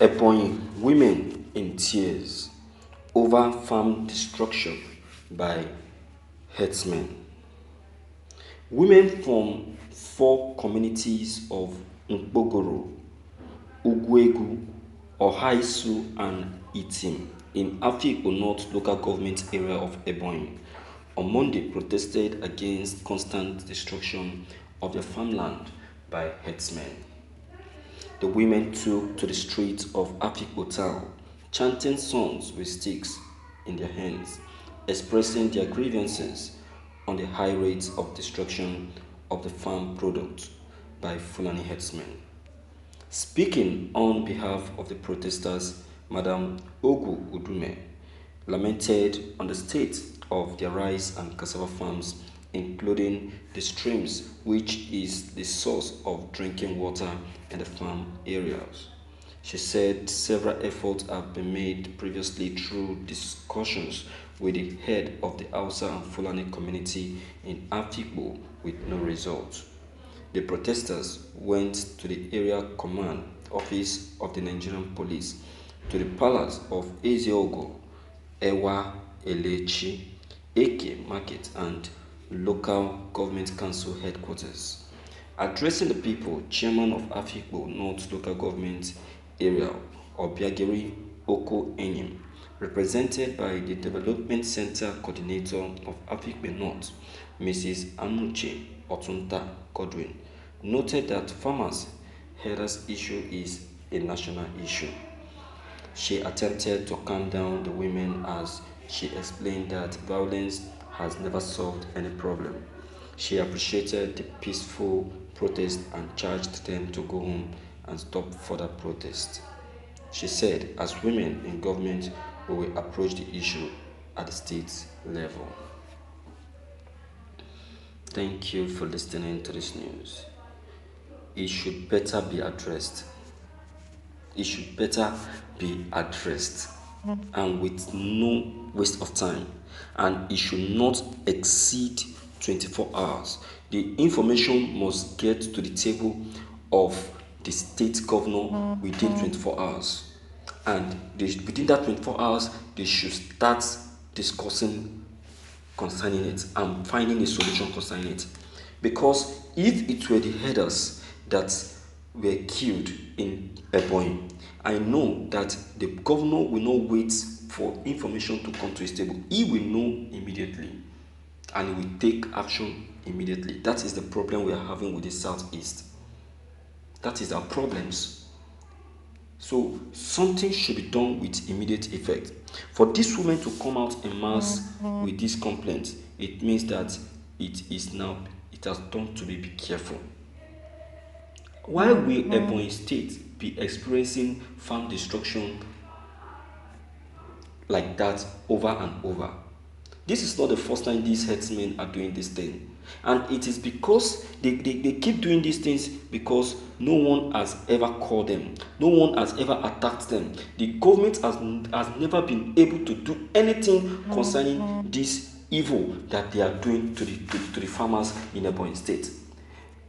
Ebonyi women in tears over farm destruction by herdsmen. Women from four communities of Ngbogoro, Ugwegu, Ohaisu, and Itim in Afikpo North local government area of Ebonyi on Monday protested against constant destruction of their farmland by herdsmen. The women took to the streets of Afikpo town, chanting songs with sticks in their hands, expressing their grievances on the high rates of destruction of the farm product by Fulani herdsmen. Speaking on behalf of the protesters, Madam Ogu Udume lamented on the state of their rice and cassava farms, including the streams, which is the source of drinking water in the farm areas. She said several efforts have been made previously through discussions with the head of the Hausa and Fulani community in Afikpo with no result. The protesters went to the area command office of the Nigerian police, to the palace of Ezeogo, Ewa Elechi, Eke Market, and local government council headquarters. Addressing the people, Chairman of Afikpo North Local Government Area, Obiageri Oko Enyim, represented by the Development Center Coordinator of Afikpo North, Mrs. Anuche Otunta Godwin, noted that farmers' herders issue is a national issue. She attempted to calm down the women as she explained that violence has never solved any problem. She appreciated the peaceful protest and charged them to go home and stop further protest. She said, as women in government, we will approach the issue at the state level. Thank you for listening to this news. It should better be addressed. It should better be addressed and with no waste of time. And it should not exceed 24 hours. The information must get to the table of the state governor within 24 hours. And within that 24 hours, they should start discussing concerning it and finding a solution concerning it. Because if it were the herders that were killed in Ebonyi, I know that the governor will not wait for information to come to his table. He will know immediately and he will take action immediately. That is the problem we are having with the Southeast. That is our problems. So something should be done with immediate effect. For this woman to come out en masse with this complaint, it means that it has done to be careful. Why will Ebonyi State be experiencing farm destruction like that over and over? This is not the first time these herdsmen are doing this thing. And it is because they keep doing these things because no one has ever called them. No one has ever attacked them. The government has never been able to do anything concerning this evil that they are doing to the farmers in Ebonyi State.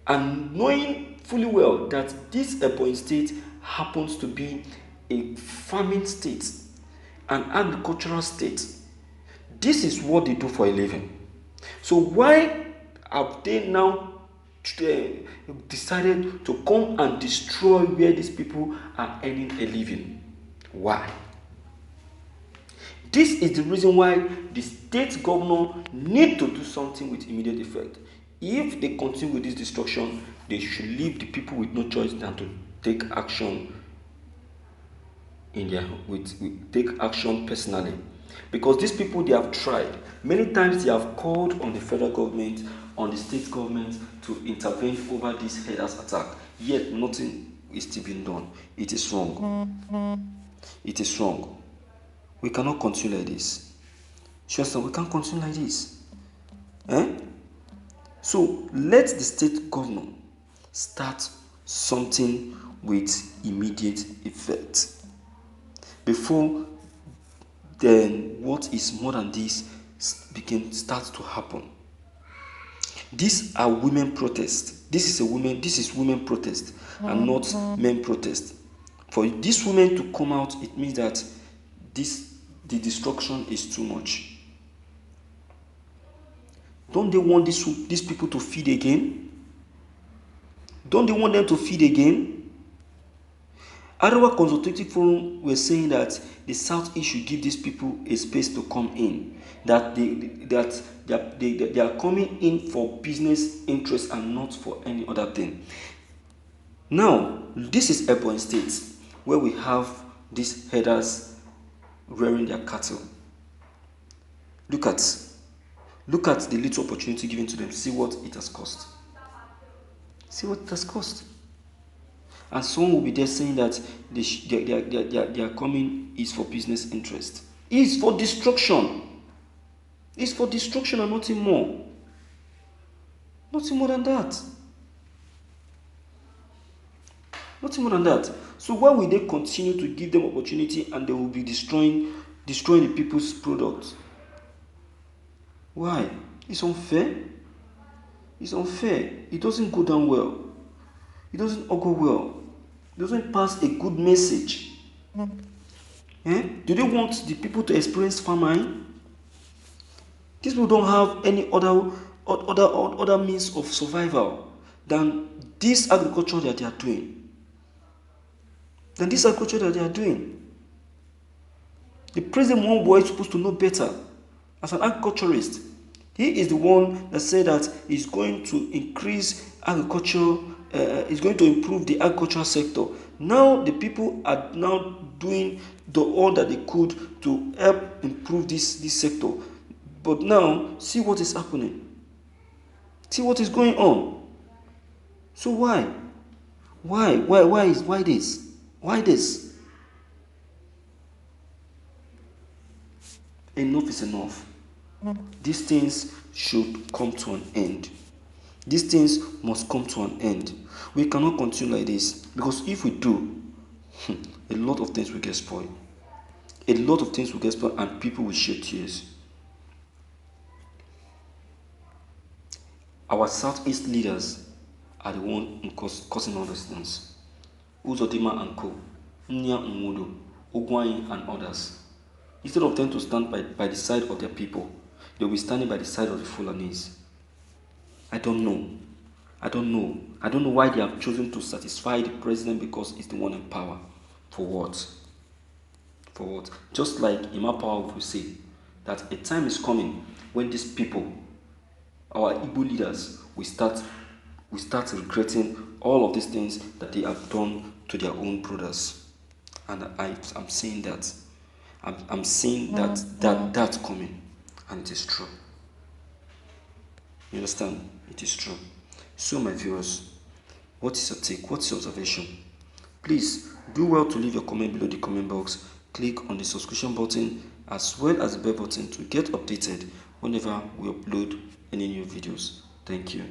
And knowing fully well that this Ebonyi State happens to be a farming state, an agricultural state, this is what they do for a living. So why have they now decided to come and destroy where these people are earning a living? Why? This is the reason why the state governor need to do something with immediate effect. If they continue with this destruction, they should leave the people with no choice than to take action take action personally. Because these people, they have tried. Many times they have called on the federal government, on the state government to intervene over this herders attack. Yet nothing is still being done. It is wrong. It is wrong. We cannot continue like this. Sure, we can't continue like this. So let the state governor start something with immediate effect before then what is more than this starts to happen. These are women protests. This is women protest and not men protest. For these women to come out, it means that the destruction is too much. Don't they want these people to feed again? Don't they want them to feed again? Arewa Consultative Forum were saying that the Southeast should give these people a space to come in. That they are coming in for business interests and not for any other thing. Now, this is Ebonyi State, where we have these herders rearing their cattle. Look at the little opportunity given to them. See what it has cost. See what it has cost. And someone will be there saying that their coming is for business interest. It's for destruction. It's for destruction and nothing more. Nothing more than that. Nothing more than that. So why will they continue to give them opportunity and they will be destroying the people's products? Why? It's unfair. It's unfair. It doesn't go down well. It doesn't go well. It doesn't pass a good message. Do they want the people to experience famine? These people don't have any other means of survival than this agriculture that they are doing. The President Muhammadu Buhari is supposed to know better. As an agriculturist, he is the one that said that he's going to increase agriculture, is going to improve the agricultural sector. Now the people are now doing all that they could to help improve this sector. But now, see what is happening. See what is going on. So why? Why this? Why this? Enough is enough. These things should come to an end. These things must come to an end. We cannot continue like this, because if we do, a lot of things will get spoiled. A lot of things will get spoiled and people will shed tears. Our Southeast leaders are the ones causing all those things. Uzodimma and Co., Nya Nwodo, Ugwuanyi and others. Instead of them to stand by the side of their people, they will be standing by the side of the Fulanese. I don't know why they have chosen to satisfy the president because he's the one in power. For what? For what? Just like Emma Power will say, that a time is coming when these people, our Igbo leaders, will start regretting all of these things that they have done to their own brothers. And I'm saying that. I'm saying that's coming. And it is true. You understand? It is true. So my viewers, what is your take? What's your observation? Please do well to leave your comment below the comment box. Click on the subscription button as well as the bell button to get updated whenever we upload any new videos. Thank you.